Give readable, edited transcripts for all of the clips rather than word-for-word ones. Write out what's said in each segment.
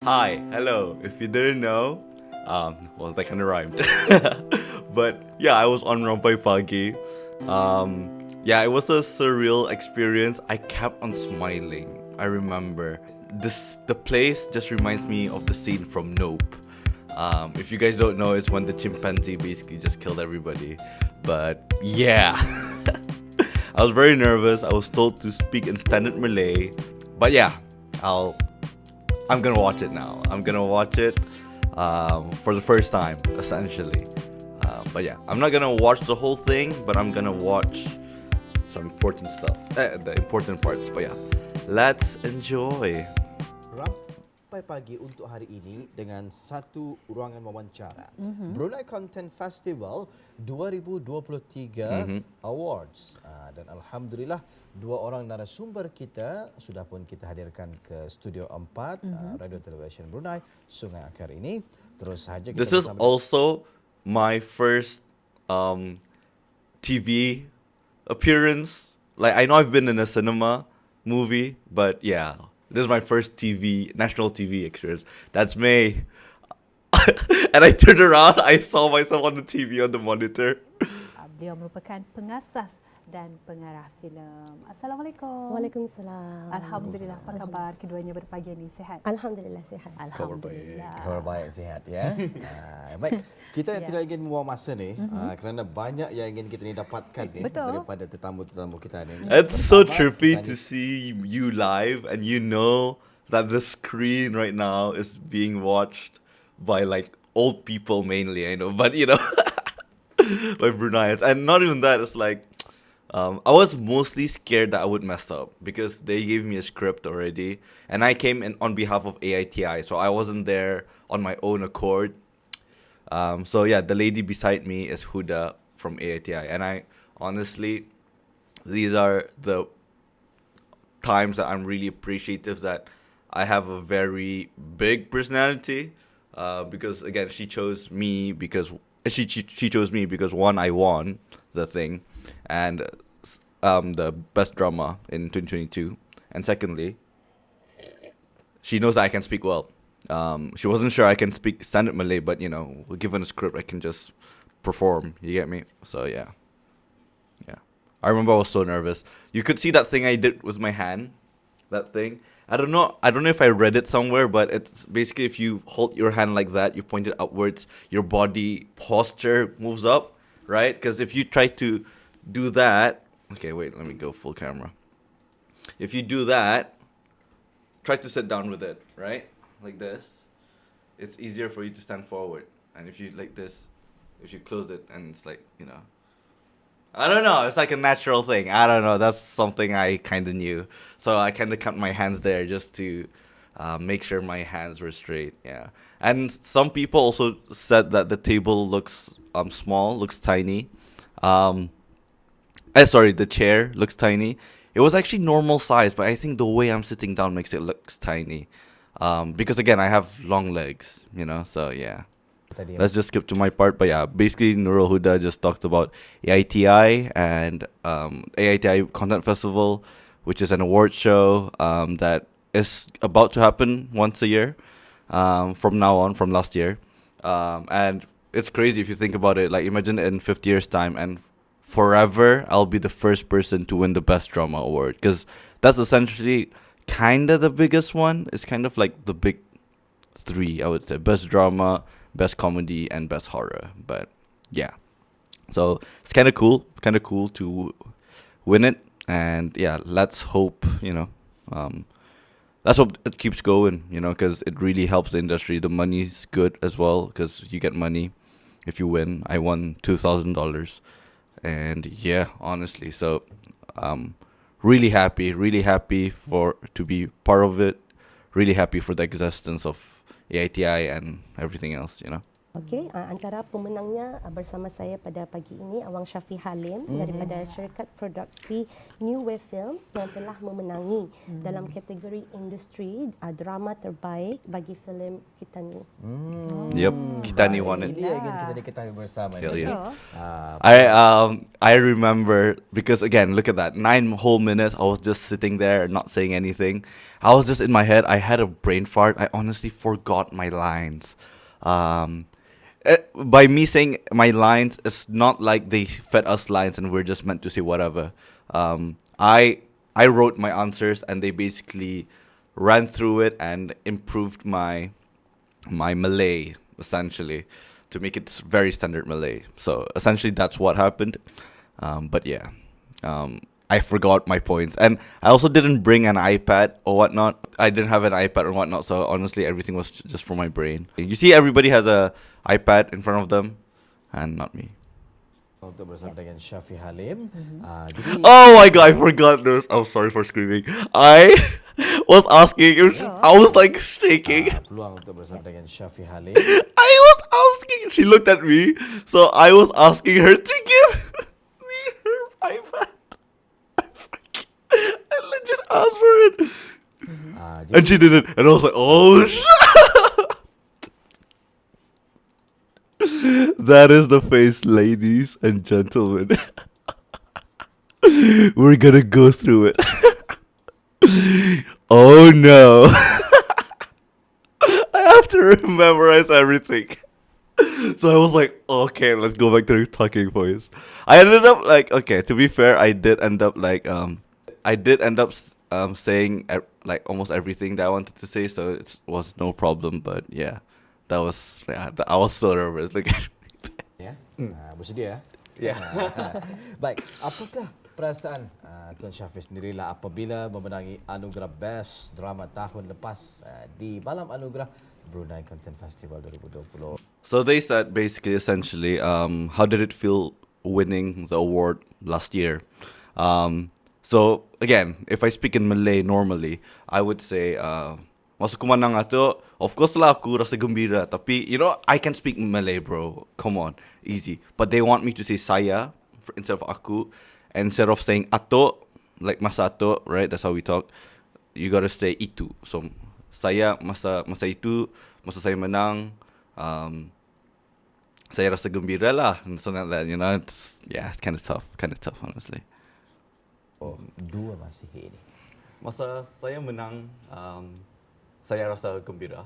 Hi, hello. If you didn't know, well, that kind of rhymed. But yeah, I was on Rampai Pagi. Yeah, it was a surreal experience. I kept on smiling. I remember the place just reminds me of the scene from Nope. If you guys don't know, it's when the chimpanzee basically just killed everybody. But yeah, I was very nervous. I was told to speak in standard Malay. But yeah, I'm gonna watch it now. I'm gonna watch it for the first time, essentially. But yeah, I'm not gonna watch the whole thing, but I'm gonna watch some important stuff, the important parts. But yeah, let's enjoy. Rampai pagi untuk hari ini dengan satu ruangan wawancara. Brunei Content Festival 2023 Awards. Dan Alhamdulillah, dua orang narasumber kita sudah pun kita hadirkan ke Studio 4 Radio Television Brunei, Sungai Akar ini. Terus saja kita This is also my first TV appearance. Like, I know I've been in a cinema movie, but yeah, this is my first national TV experience. That's me. And I turned around, I saw myself on the TV on the monitor. Beliau merupakan pengasas dan pengarah filem. Assalamualaikum. Waalaikumsalam. Alhamdulillah, apa khabar keduanya pada pagi ini? Sihat? Alhamdulillah sihat. Alhamdulillah. Khabar baik, sihat ya. Baik, kita tidak ingin membuang masa ni kerana banyak yang ingin kita ni dapatkan ni daripada tetamu-tetamu kita ni. It's so trippy to see you live and you know that the screen right now is being watched by like old people mainly, I know, but you know, by Bruneians. And not even that, it's like, I was mostly scared that I would mess up because they gave me a script already and I came in on behalf of AITI, so I wasn't there on my own accord. So yeah, the lady beside me is Huda from AITI, and I honestly, these are the times that I'm really appreciative that I have a very big personality, because again, she chose me because she chose me because one, I won the thing, and the best drama in 2022, and secondly, she knows that I can speak well. She wasn't sure I can speak standard Malay, but you know, given a script, I can just perform. You get me? So yeah. I remember I was so nervous. You could see that thing I did with my hand. That thing. I don't know if I read it somewhere, but it's basically if you hold your hand like that, you point it upwards, your body posture moves up, right? Because if you try to do that, okay, wait, let me go full camera. If you do that, try to sit down with it, right? Like this, it's easier for you to stand forward. And if you like this, if you close it, and it's like, you know, I don't know, it's like a natural thing. I don't know, that's something I kind of knew. So I kind of kept my hands there just to make sure my hands were straight, yeah. And some people also said that the table looks small, looks tiny. Sorry, the chair looks tiny. It was actually normal size, but I think the way I'm sitting down makes it look tiny. Because again, I have long legs, you know, so yeah. Let's just skip to my part. But yeah, basically Nurul Huda just talked about AITI and AITI Content Festival, which is an award show that is about to happen once a year from now on, from last year. And it's crazy if you think about it. Like, imagine in 50 years' time and forever I'll be the first person to win the Best Drama Award, because that's essentially kind of the biggest one. It's kind of like the big three, I would say: Best Drama, Best Comedy, and Best Horror. But yeah, so it's kind of cool to win it. And yeah, let's hope, you know, let's hope it keeps going, you know, because it really helps the industry. The money's good as well, because you get money if you win. I won $2,000, and yeah, honestly, so really happy to be part of it. Really happy for the existence of AITI and everything else, you know. Okey, antara pemenangnya bersama saya pada pagi ini Awang Syafi Halim daripada syarikat produksi New Wave Films yang telah memenangi dalam kategori industri drama terbaik bagi filem Kita Ni. Yep, kita ni won Ini it. dia yang kita diketahui bersama Hell ni. yeah. I remember because again, look at that 9 whole minutes. I was just sitting there, not saying anything. I was just in my head. I had a brain fart. I honestly forgot my lines. By me saying my lines, it's not like they fed us lines and we're just meant to say whatever. I wrote my answers and they basically ran through it and improved my Malay essentially to make it very standard Malay. So essentially that's what happened. But yeah, I forgot my points, and I also didn't bring an iPad or whatnot. I didn't have an iPad or whatnot, so honestly everything was just from my brain. You see, everybody has a iPad in front of them, and not me. Untuk bersama dengan Syafi Halim. Jadi Oh my god, I forgot this. I'm sorry for screaming. I was asking. I was like shaking. peluang untuk bersama dengan Syafi Halim. I was asking. She looked at me, so I was asking her to give me her iPad. I legit asked for it, and she didn't. And I was like, "Oh shit!" That is the face, ladies and gentlemen. We're gonna go through it. Oh no! I have to memorize everything. So I was like, okay, let's go back to the talking voice. I ended up like, okay, to be fair, I did end up saying like almost everything that I wanted to say, so it was no problem. But yeah, I was so nervous. Like, Ya, bersedia? yeah. Baik, apakah perasaan Tuan Syafi sendirilah apabila memenangi anugerah Best Drama tahun lepas di Malam Anugerah Brunei Content Festival 2020? So they said basically, essentially, how did it feel winning the award last year? So again, if I speak in Malay normally, I would say, masuk kumanang ato, of course lah aku rasa gembira. Tapi, I can speak Malay, bro. Come on, easy. But they want me to say saya instead of aku. And instead of saying ato, like masa ato, right? That's how we talk. You gotta say itu. So, saya masa itu, masa saya menang, saya rasa gembira lah. And something like that, it's kind of tough, honestly. Oh, dua masih ini. Masa saya menang, saya rasa gembira.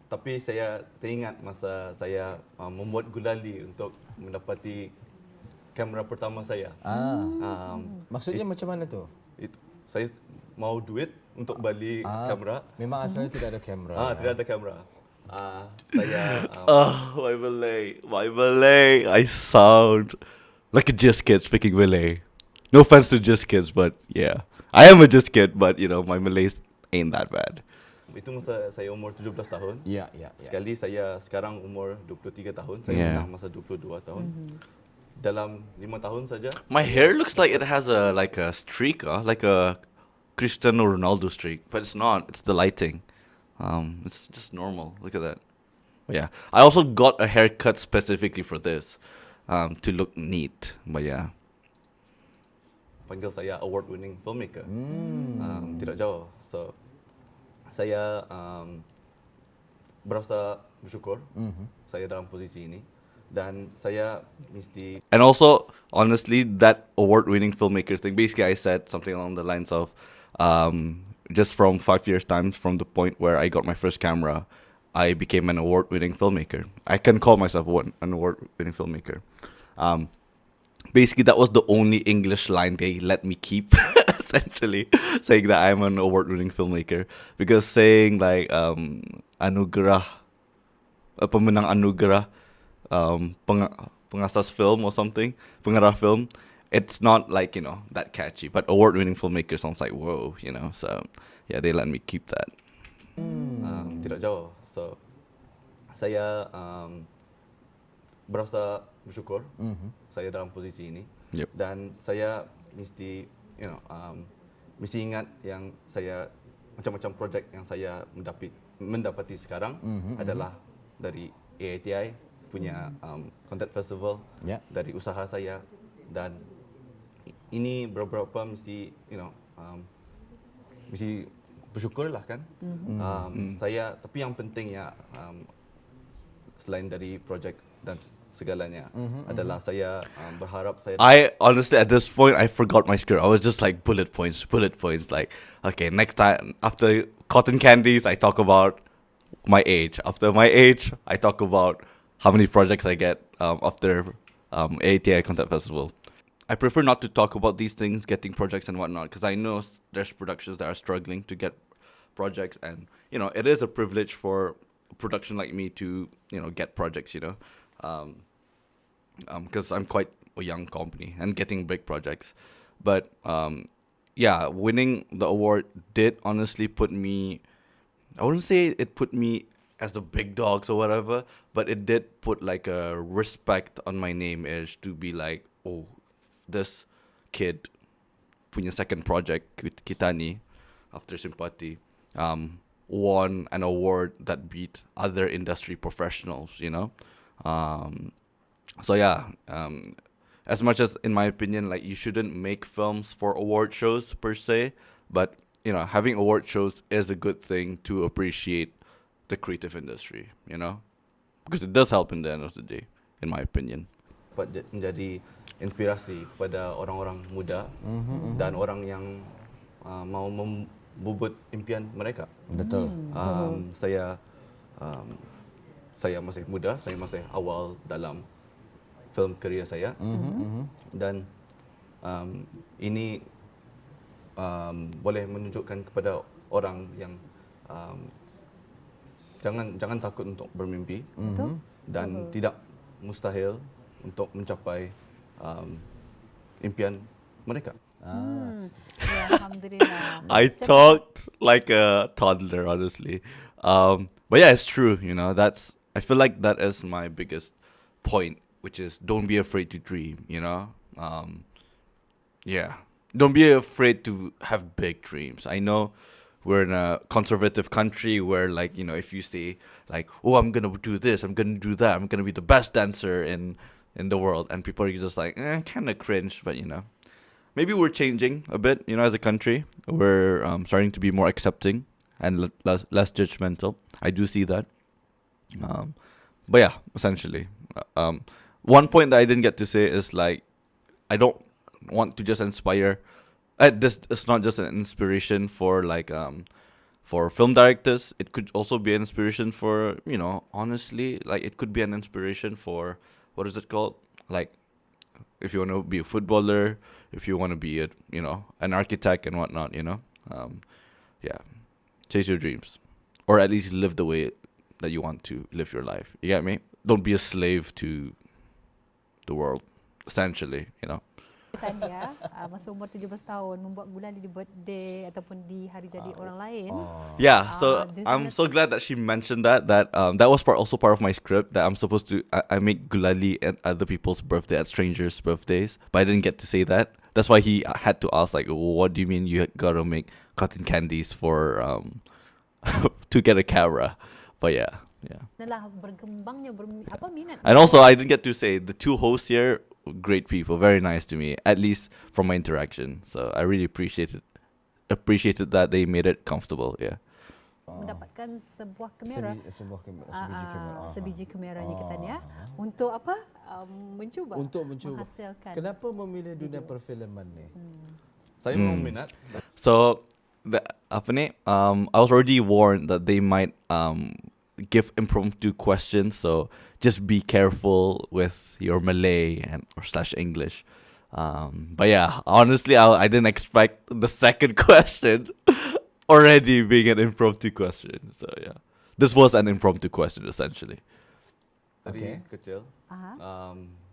Tapi saya teringat masa saya membuat gulali untuk mendapati kamera pertama saya. Maksudnya macam mana tu? Saya mau duit untuk beli kamera. Memang asalnya tidak ada kamera. Tidak ada kamera. Saya my Malay. I sound like a just kid speaking Malay. No offense to just kids, but yeah. I am a just kid, but my Malay ain't that bad. Itu masa saya umur 17 tahun. Ya. Sekali saya sekarang umur 23 tahun. Saya menang masa 22 tahun. Dalam 5 tahun saja. My hair looks like it has a streak, like a Cristiano Ronaldo streak, but it's not. It's the lighting. It's just normal. Look at that. But yeah, I also got a haircut specifically for this, to look neat. But yeah. Panggil saya award-winning filmmaker. Tidak jauh. So, saya berasa bersyukur saya dalam posisi ini. Dan saya mesti... And also, honestly, that award-winning filmmaker thing, basically I said something along the lines of, just from 5 years' time, from the point where I got my first camera, I became an award-winning filmmaker. I can call myself an award-winning filmmaker. Basically, that was the only English line they let me keep, essentially, saying that I'm an award-winning filmmaker. Because saying like anugerah, pemenang anugerah, pengasas film or something, pengarah film, it's not like, that catchy. But award-winning filmmaker sounds like, whoa, So, yeah, they let me keep that. Tidak jauh. So, saya berasa bersyukur saya dalam posisi ini. Yep. Dan saya mesti, mesti ingat yang saya macam-macam projek yang saya mendapati sekarang adalah dari AITI punya content festival, dari usaha saya, dan ini beberapa mesti mesti bersyukurlah kan. Saya, tapi yang pentingnya selain dari projek dan segalanya adalah saya berharap saya. I honestly at this point I forgot my script. I was just like bullet points. Like, okay, next time after cotton candies, I talk about my age. After my age, I talk about how many projects I get after ATI Content Festival. I prefer not to talk about these things, getting projects and whatnot, because I know there's productions that are struggling to get projects, and it is a privilege for a production like me to get projects. Because I'm quite a young company and getting big projects, but yeah, winning the award did honestly put me. I wouldn't say it put me as the big dogs or whatever, but it did put like a respect on my name is to be like, oh, this kid punya second project kita ni after Simpati won an award that beat other industry professionals, so yeah, as much as in my opinion, like, you shouldn't make films for award shows per se, but having award shows is a good thing to appreciate the creative industry, because it does help in the end of the day, in my opinion. Dapat menjadi inspirasi kepada orang-orang muda dan orang yang mau membubut impian mereka. Betul. Saya masih muda, saya masih awal dalam film career saya, dan ini boleh menunjukkan kepada orang yang jangan takut untuk bermimpi, dan tidak mustahil untuk mencapai impian mereka. Ya, Alhamdulillah. I talked like a toddler, honestly. But yeah, it's true. I feel like that is my biggest point, which is don't be afraid to dream. Yeah, don't be afraid to have big dreams. I know we're in a conservative country where, like, if you say like, oh, I'm gonna do this, I'm gonna do that, I'm gonna be the best dancer in the world, and people are just like, kind of cringe. But maybe we're changing a bit, as a country. We're starting to be more accepting and less judgmental. I do see that. But yeah, essentially, one point that I didn't get to say is, like, I don't want to just inspire. This is not just an inspiration for, like, for film directors. It could also be an inspiration for, honestly, like, it could be an inspiration for, what is it called? Like, if you want to be a footballer, if you want to be an architect and whatnot, yeah, chase your dreams, or at least live the way that you want to live your life. You get me? Don't be a slave to the world, essentially. Tanya, masa umur 17 tahun membuat gulali di birthday ataupun di hari jadi orang lain. Yeah, so I'm so glad that she mentioned that that was also part of my script, that I'm supposed to I make gulali at other people's birthday, at strangers' birthdays, but I didn't get to say that. That's why he had to ask, like, what do you mean you gotta make cotton candies for to get a camera? But yeah. Adalah berkembangnya minat. And also, I didn't get to say the two hosts here, great people, very nice to me, at least from my interaction. So I really appreciated that they made it comfortable. Yeah. Mendapatkan sebuah kamera. Sebiji kameranya kita ya. Untuk apa? Mencuba. Menghasilkan. Kenapa memilih dunia perfilman ni? Saya memang minat. So I was already warned that they might give impromptu questions, so just be careful with your Malay or / English. But yeah, honestly, I didn't expect the second question already being an impromptu question. So yeah, this was an impromptu question essentially. Dari kecil.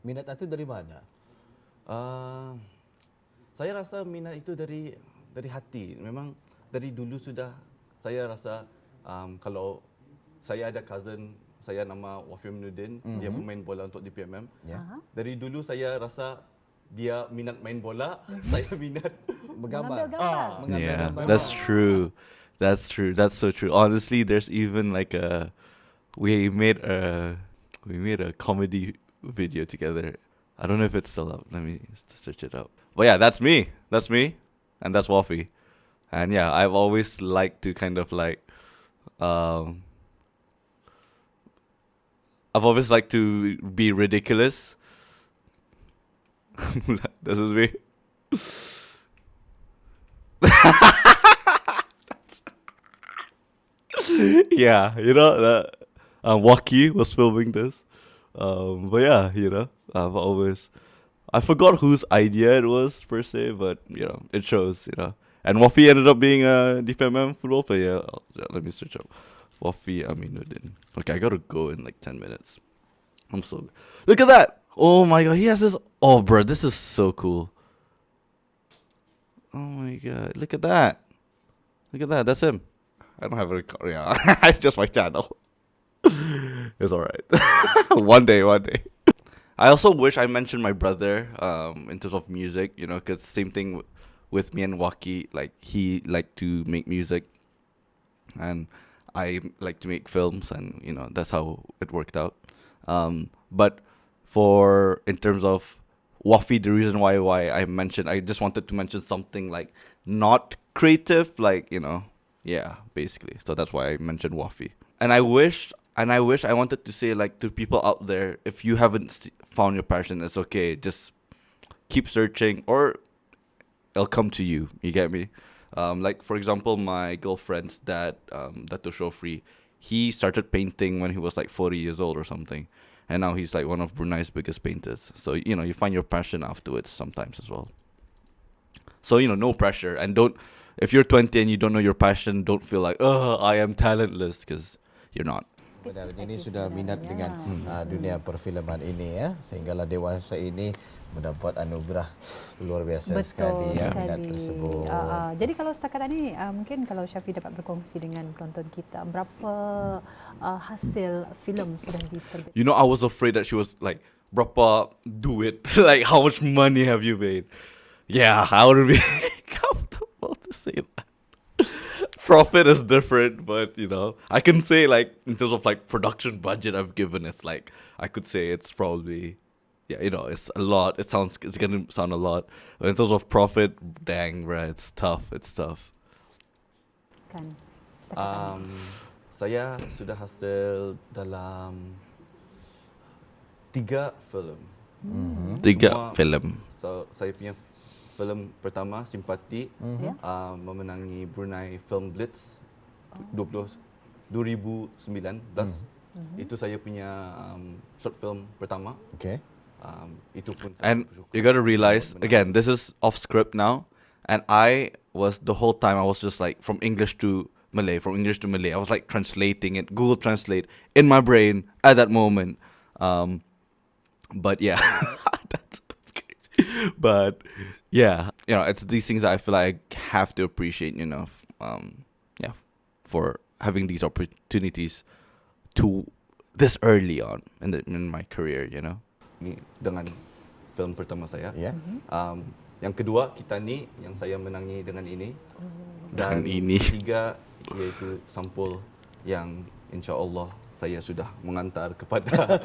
Minat itu dari mana? Saya rasa minat itu dari hati. Memang dari dulu sudah saya rasa, kalau saya ada cousin saya nama WAFF, dia pemain bola untuk DPMM. Dari dulu saya rasa dia minat main bola, saya minat menggambar. Yeah, that's true. That's true. That's so true. Honestly, there's even like we made a comedy video together. I don't know if it's still up. Let me search it up. But yeah, that's me. That's me, and that's Waffy. And yeah, I've always liked to kind of like, um, I've always liked to be ridiculous. This is me. Yeah, that Waki was filming this. But yeah, I've always I forgot whose idea it was per se, but it shows. And Wafi ended up being a DPMM football player. Let me search up Wafi Aminuddin. Okay, I gotta go in like 10 minutes. Look at that! Oh my god, he has this. Oh, bro, this is so cool. Oh my god, look at that! Look at that. That's him. I don't have a record. Yeah, it's just my channel. It's alright. One day. I also wish I mentioned my brother in terms of music, because same thing with me and Waki. Like, he liked to make music, and I like to make films, and that's how it worked out. But in terms of Wafi, the reason why I just wanted to mention something like not creative, like yeah, basically. So that's why I mentioned Wafi. And I wanted to say, like, to people out there, if you haven't found your passion, it's okay. Just keep searching, or it'll come to you. You get me? Like, for example, my girlfriend's dad, Dato Shofri, he started painting when he was like 40 years old or something. And now he's like one of Brunei's biggest painters. So, you find your passion afterwards sometimes as well. So, no pressure. And if you're 20 and you don't know your passion, don't feel like, I am talentless, because you're not. Benar, ini sudah minat dengan dunia perfilman ini ya, sehinggalah dewasa ini mendapat anugerah luar biasa sekali ya, minat tersebut. Jadi kalau setakat ini mungkin kalau Syafi dapat berkongsi dengan penonton kita, berapa hasil filem sudah diterbitkan? I was afraid that she was like, berapa duit? Like, how much money have you made? Yeah, I would be comfortable to say that. Profit is different, but I can say, like, in terms of like production budget I've given, it's like I could say it's probably it's a lot. It's gonna sound a lot, but in terms of profit, dang, bruh, it's tough. Kan. Saya sudah hasil dalam 3 filem. 3 filem. So, saya punya filem pertama, Simpati, memenangi Brunei Film Blitz 2019. Itu saya punya short film pertama. Okay. Itu pun. And you gotta realize, again, this is off script now, and the whole time I was just like from English to Malay. I was like translating it, Google Translate, in my brain at that moment. But yeah, that's crazy. But yeah, it's these things that I feel like I have to appreciate, for having these opportunities to this early on in my career, Ini dengan film pertama saya. Yeah. Yang kedua, Kita Ni, yang saya menangi dengan ini. Dengan Dan ini. ketiga, iaitu Sampul, yang insya-Allah saya sudah mengantar kepada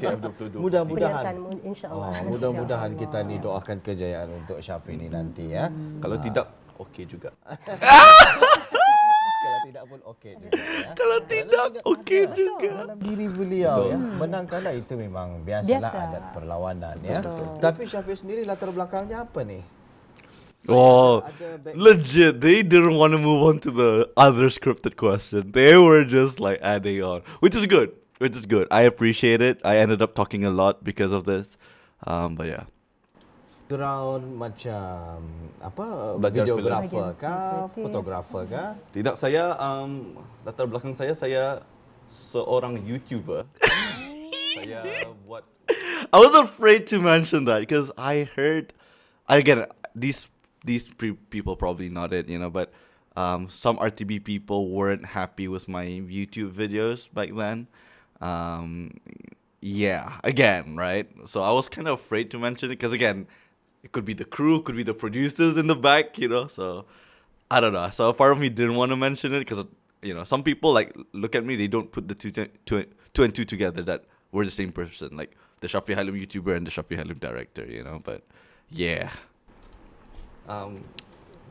CF 22. Mudah-mudahan insya-Allah. Mudah-mudahan kita ni doakan kejayaan untuk Syafi ni nanti ya. Kalau tidak, okey juga. Kalau tidak pun okey juga ya. Kalau tidak, okey juga. Dalam diri beliau ya, menang kalah itu memang biasalah adat perlawanan ya. Tapi Syafi sendiri latar belakangnya apa nih? Oh, legit, they didn't want to move on to the other scripted question. They were just like adding on, which is good. I appreciate it. I ended up talking a lot because of this. But yeah. Background macam apa? Belajar Videografer film. kah? Fotografer kah? Tidak, saya latar belakang saya seorang YouTuber. Saya buat. I was afraid to mention that because I heard, again, these people probably not it, but some RTB people weren't happy with my YouTube videos back then. Yeah, again, right? So I was kind of afraid to mention it because, again, it could be the crew, could be the producers in the back, so I don't know. So a part of me didn't want to mention it because, you know, some people like look at me, they don't put the two and two together that we're the same person. Like the Syafi Halim YouTuber and the Syafi Halim director, you know. But yeah.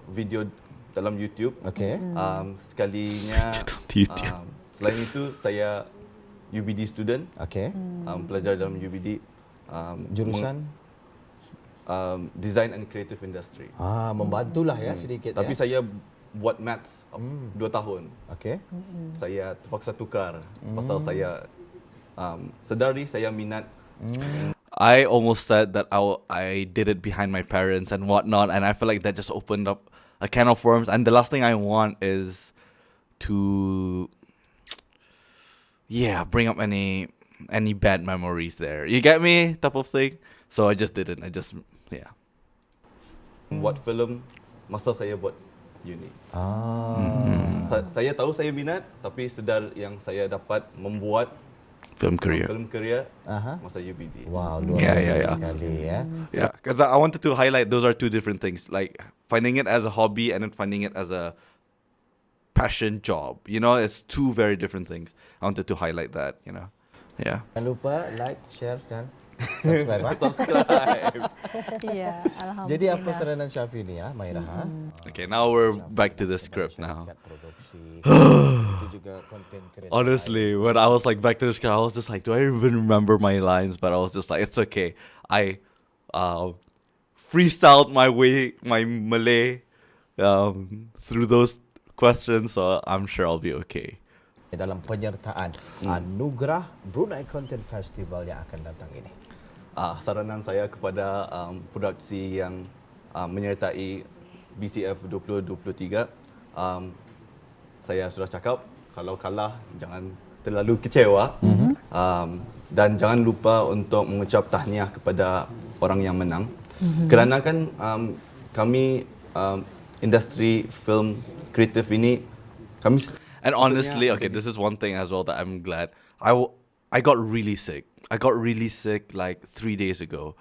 Video dalam YouTube. Okay. Sekalinya YouTube. selain itu saya UBD student, Okay. pelajar dalam UBD. Jurusan? Design and creative industry. Membantulah ya sedikit Tapi ya. saya buat maths 2 tahun. Okay. Saya terpaksa tukar pasal saya sedari saya minat. I almost said that I did it behind my parents and whatnot, and I feel like that just opened up a can of worms. And the last thing I want is to, bring up any bad memories there. You get me, type of thing. So I just didn't. Buat film masa saya buat uni. Saya tahu saya minat, tapi sedar yang saya dapat membuat Film career. masa UBD. Wow, luar Yeah, biasa yeah, yeah. sekali ya. Yeah, because I wanted to highlight those are two different things. Like finding it as a hobby and then finding it as a passion job. You know, it's two very different things. I wanted to highlight that, you know. Yeah. Jangan lupa like, share dan subscribe. Ya, alhamdulillah. Jadi apa saranan Syafi ni ya, Maira? Okay, now we're back to the script now. Produksi, itu juga konten kreatif. Honestly, when I was like back to the script, I was just like, do I even remember my lines? But I was just like, it's okay. I freestyled my Malay through those questions, so I'm sure I'll be okay. Dalam penyertaan Anugerah Brunei Content Festival yang akan datang ini. Saranan saya kepada produksi yang menyertai BCF 2023, saya sudah cakap, kalau kalah jangan terlalu kecewa, dan jangan lupa untuk mengucap tahniah kepada orang yang menang. Kerana kan kami industri film kreatif ini, kami. And honestly, okay, this is one thing as well that I'm glad. I got really sick. I got really sick like 3 days ago,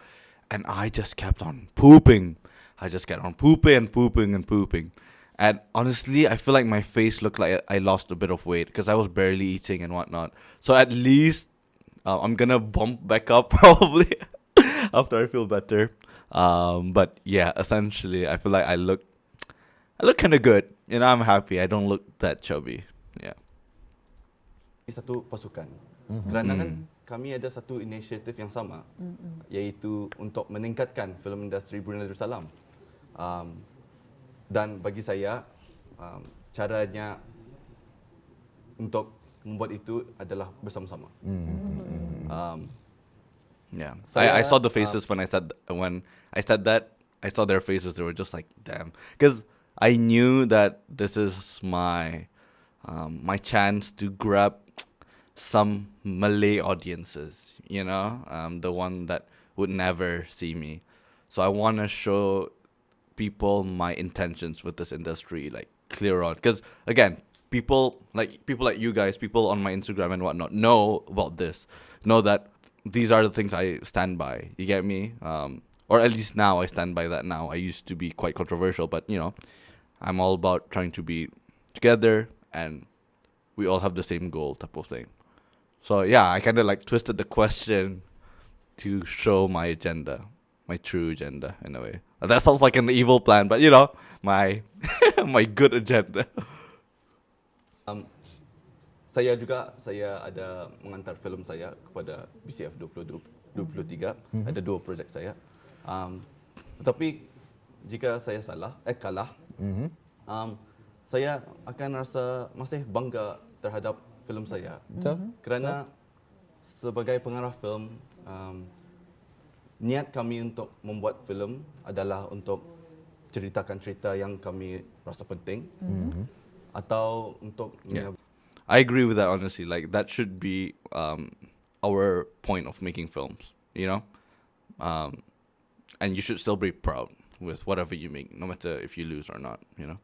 and I just kept on pooping. I just kept on pooping and pooping and pooping. And honestly, I feel like my face looked like I lost a bit of weight because I was barely eating and whatnot. So at least I'm gonna bump back up probably after I feel better. But yeah, essentially, I feel like I look kind of good. You know, I'm happy. I don't look that chubby. Yeah. Satu pasukan. Kerana kan kami ada satu inisiatif yang sama, iaitu untuk meningkatkan filem industri Brunei Darussalam. Dan bagi saya, caranya untuk membuat itu adalah bersama-sama. Yeah. I saw the faces when I said that. I saw their faces. They were just like, damn. Because I knew that this is my chance to grab some Malay audiences, you know, the one that would never see me. So I want to show people my intentions with this industry, like clear on. Because again, people like you guys, people on my Instagram and whatnot know about this, know that these are the things I stand by. You get me? Or at least now I stand by that now. I used to be quite controversial, but you know, I'm all about trying to be together and we all have the same goal type of thing. So yeah, I kind of like twisted the question to show my agenda, my true agenda in a way. That sounds like an evil plan, but you know, my my good agenda. Saya ada mengantar filem saya kepada BCF 2023. Ada 2 projek saya. Tetapi jika saya kalah, saya akan rasa masih bangga terhadap filem saya. Kerana sebagai pengarah filem, niat kami untuk membuat filem adalah untuk ceritakan cerita yang kami rasa penting, atau untuk I agree with that honestly. Like that should be our point of making films, you know, and you should still be proud with whatever you make, no matter if you lose or not, you know.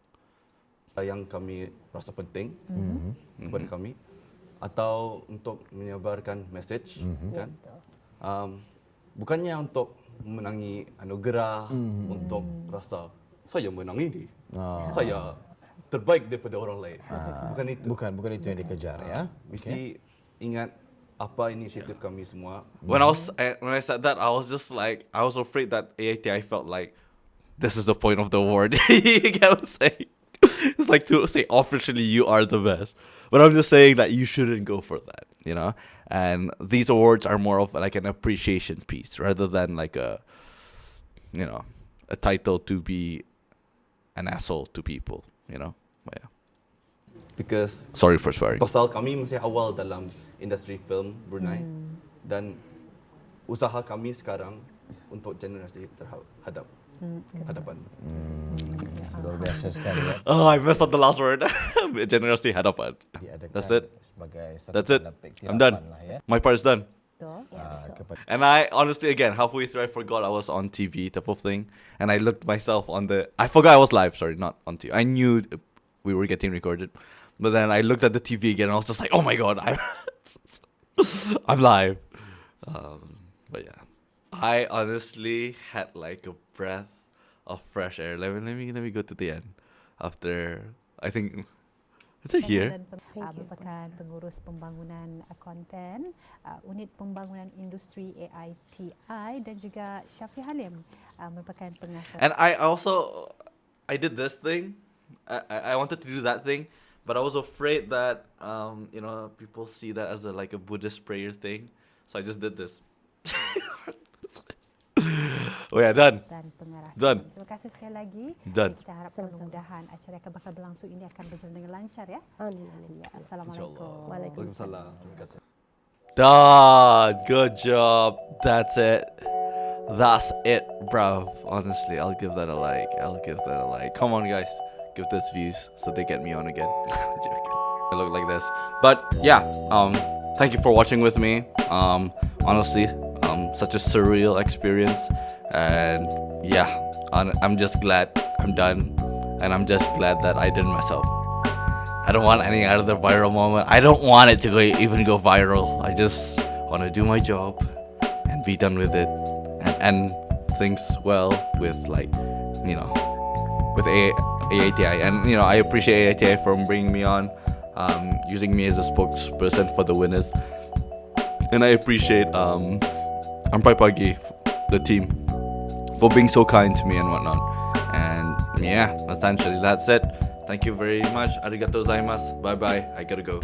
Yang kami rasa penting kepada kami, atau untuk menyebarkan message, kan? Bukannya untuk memenangi anugerah, untuk rasa saya menang ini. Saya terbaik daripada orang lain. Bukan itu. Bukan itu yang dikejar ya. Mesti ingat apa inisiatif kami semua. When I said that, I was just like, I was afraid that AITI felt like this is the point of the award. You get what I'm saying? It's like to say officially you are the best, but I'm just saying that you shouldn't go for that, you know. And these awards are more of like an appreciation piece rather than like a title to be an asshole to people, you know. But yeah. Because Sorry for swearing. pasal kami masih awal dalam industri film Brunei dan usaha kami sekarang untuk generasi hadapan. Luar biasa sekali ya. Oh, I messed up the last word. Generosity hadapan. Diadakan That's it. Sebagai That's it. sarana I'm done. penghirapan lah ya. My part is done. Betul. Kepada And I honestly, again, halfway through, I forgot I was on TV type of thing. And I looked myself I forgot I was live, sorry, not on TV. I knew we were getting recorded. But then I looked at the TV again and I was just like, oh my God, I'm live. But yeah, I honestly had like a breath of fresh air. Let me go to the end. After, I think, is it here? Merupakan pengurus pembangunan konten, unit pembangunan industri AITI dan juga Syafi Halim merupakan pengasas. And I did this thing. I wanted to do that thing, but I was afraid that people see that as a Buddhist prayer thing. So I just did this. Oh yeah, done. Dan pengarah. Done. Terima kasih sekali lagi. Done. Kita harap mudah-mudahan acara yang bakal berlangsung ini akan berjalan dengan lancar ya. Amin. Ya, Assalamualaikum. Waalaikumsalam. Terima kasih. Done. Good job. That's it. That's it, bro. Honestly, I'll give that a like. Come on, guys. Give this views so they get me on again. Joking. I look like this. But yeah, thank you for watching with me. Honestly, such a surreal experience. And yeah, I'm just glad I'm done. And I'm just glad that I didn't mess up. I don't want any other viral moment. I don't want it to even go viral. I just want to do my job and be done with it. And things well with with AITI. And I appreciate AITI for bringing me on, using me as a spokesperson for the winners. And I appreciate Ampai Pagi, the team, for being so kind to me and whatnot. And yeah, essentially that's it. Thank you very much. Arigatou gozaimasu. Bye bye. I gotta go.